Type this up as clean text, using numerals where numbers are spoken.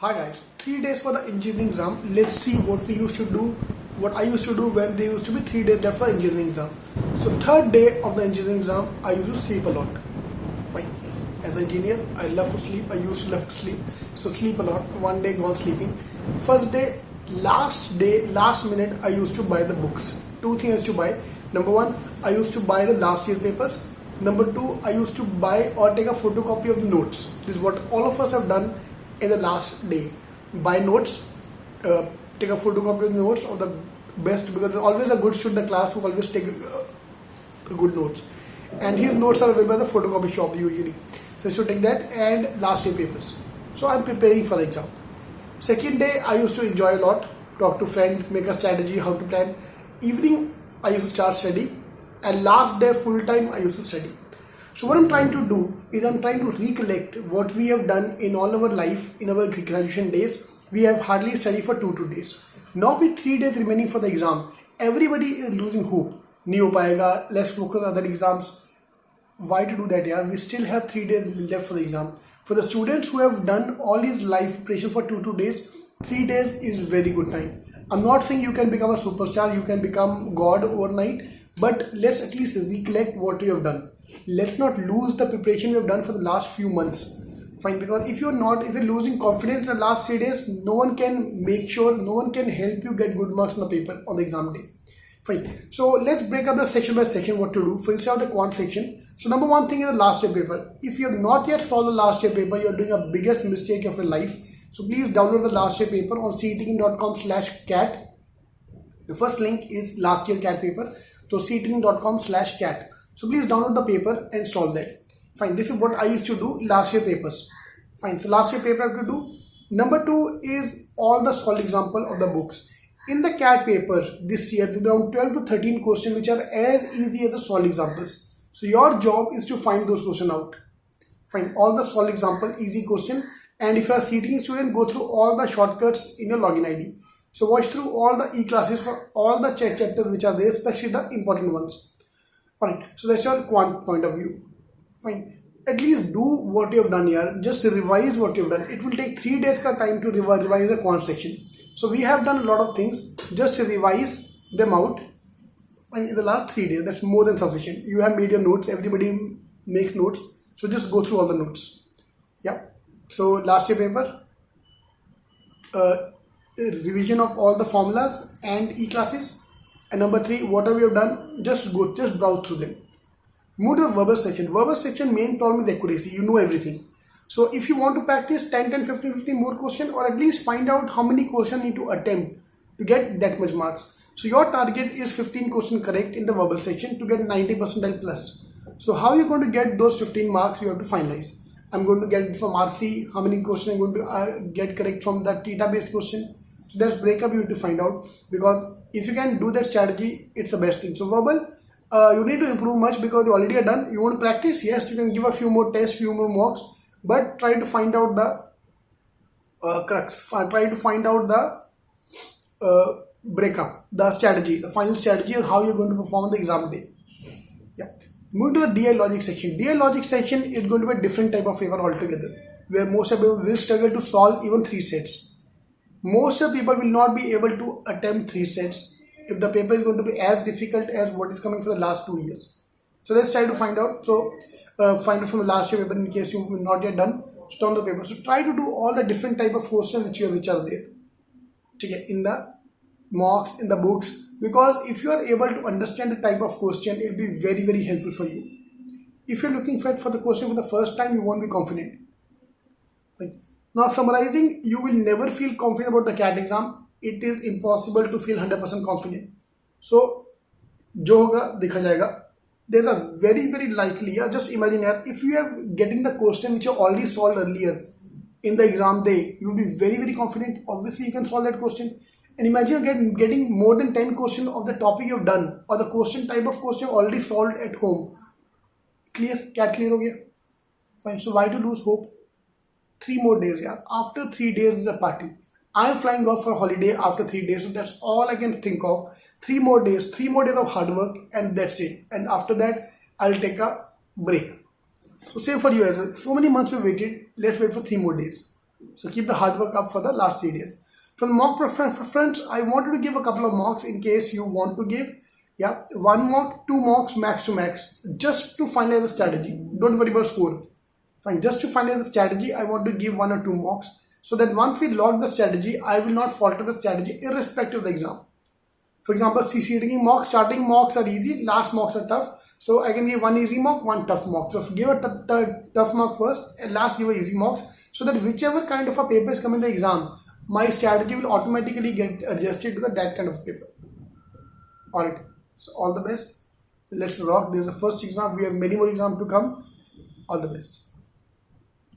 Hi guys, 3 days for the engineering exam. Let's see what we used to do, what I used to do when there used to be 3 days left for engineering exam. So third day of the engineering exam, I used to sleep a lot. Fine. As an engineer, I love to sleep. I used to love to sleep. So sleep a lot. One day gone sleeping. First day, last minute, I used to buy the books. Two things I used to buy. Number one, I used to buy the last year papers. Number two, I used to buy or take a photocopy of the notes. This is what all of us have done in the last day. Buy notes, take a photocopy of the notes of the best, because there's always a good student in the class who always take good notes, and his notes are available at the photocopy shop usually. So I should take that and last year papers. So I'm preparing for the exam. Second day, I used to enjoy a lot, talk to friends, make a strategy how to plan. Evening, I used to start study, and last day full time I used to study. So what I'm trying to do is I'm trying to recollect what we have done in all our life in our graduation days. We have hardly studied for 2 days. Now with 3 days remaining for the exam, everybody is losing hope. Nahi ho payega, let's focus on other exams. Why to do that? Yeah, we still have 3 days left for the exam. For the students who have done all his life preparation for 2 days, 3 days is very good time. I'm not saying you can become a superstar, you can become God overnight, but let's at least recollect what we have done. Let's not lose the preparation we have done for the last few months. Fine, because if you're losing confidence in the last 3 days, no one can help you get good marks on the paper on the exam day. Fine. So let's break up the section by section what to do. First out the quant section. So number one thing is the last year paper. If you have not yet solved the last year paper, you're doing a biggest mistake of your life. So please download the last year paper on IIMking.com/cat. The first link is last year cat paper. So IIMking.com/cat. So please download the paper and solve that. Fine. This is what I used to do last year papers. Fine. So last year paper I have to do. Number two is all the solved example of the books. In the CAT paper this year, there are around 12 to 13 questions which are as easy as the solved examples. So your job is to find those questions out. Find all the solved example, easy question. And if you are a CTing student, go through all the shortcuts in your login ID. So watch through all the e-classes for all the chapters which are there, especially the important ones. Alright, so that's your quant point of view. Fine. At least do what you have done here. Just revise what you have done. It will take 3 days ka time to revise the quant section. So we have done a lot of things. Just revise them out. Fine. In the last 3 days, that's more than sufficient. You have made your notes. Everybody makes notes. So just go through all the notes. Yeah. So last year paper, revision of all the formulas and e-classes. And number three, whatever we have done, just browse through them. Move to the verbal section. Verbal section main problem is accuracy. You know everything. So if you want to practice 10, 15 more questions, or at least find out how many questions you need to attempt to get that much marks. So your target is 15 questions correct in the verbal section to get 90% plus. So how are you going to get those 15 marks? You have to finalize. I'm going to get it from RC. How many questions I'm going to get correct from the theta based question? So that's breakup you need to find out, because if you can do that strategy, it's the best thing. So verbal, you need to improve much because you already are done. You want to practice? Yes, you can give a few more tests, few more mocks, but try to find out the crux. Try to find out the breakup, the strategy, the final strategy on how you're going to perform on the exam day. Yeah. Moving to the DI logic section. DI logic section is going to be a different type of paper altogether, where most of people will struggle to solve even 3 sets. Most of people will not be able to attempt 3 sets if the paper is going to be as difficult as what is coming for the last 2 years. So let's try to find out. So find out from the last year paper in case you have not yet done. So on the paper. So try to do all the different type of questions which are there. Okay, in the mocks, in the books. Because if you are able to understand the type of question, it will be very, very helpful for you. If you're looking for the question for the first time, you won't be confident. Right? Now summarizing, you will never feel confident about the CAT exam. It is impossible to feel 100% confident. So, जो होगा देखा जाएगा. There's a very, very likely, just imagine if you are getting the question which you already solved earlier in the exam day, you will be very, very confident. Obviously, you can solve that question. And imagine you're getting more than 10 questions of the topic you've done, or the question type of question already solved at home. Clear? CAT clear हो गया? Fine. So why to lose hope? 3 more days, yeah. After 3 days is a party. I am flying off for a holiday after 3 days, so that's all I can think of. 3 more days of hard work, and that's it. And after that, I'll take a break. So say for you as well, so many months we waited, let's wait for 3 more days. So keep the hard work up for the last 3 days. From mock preference, I wanted to give a couple of mocks in case you want to give. Yeah, 1 mock, 2 mocks, max to max, just to finalize the strategy. Don't worry about score. Fine, just to finalize the strategy, I want to give 1 or 2 mocks, so that once we log the strategy, I will not falter the strategy irrespective of the exam. For example, CCTing mocks, starting mocks are easy, last mocks are tough. So I can give 1 easy mock, 1 tough mock. So give a tough mock first and last give a easy mocks, so that whichever kind of a paper is coming in the exam, my strategy will automatically get adjusted to that kind of paper. Alright, so all the best. Let's rock. This is the first exam. We have many more exams to come. All the best.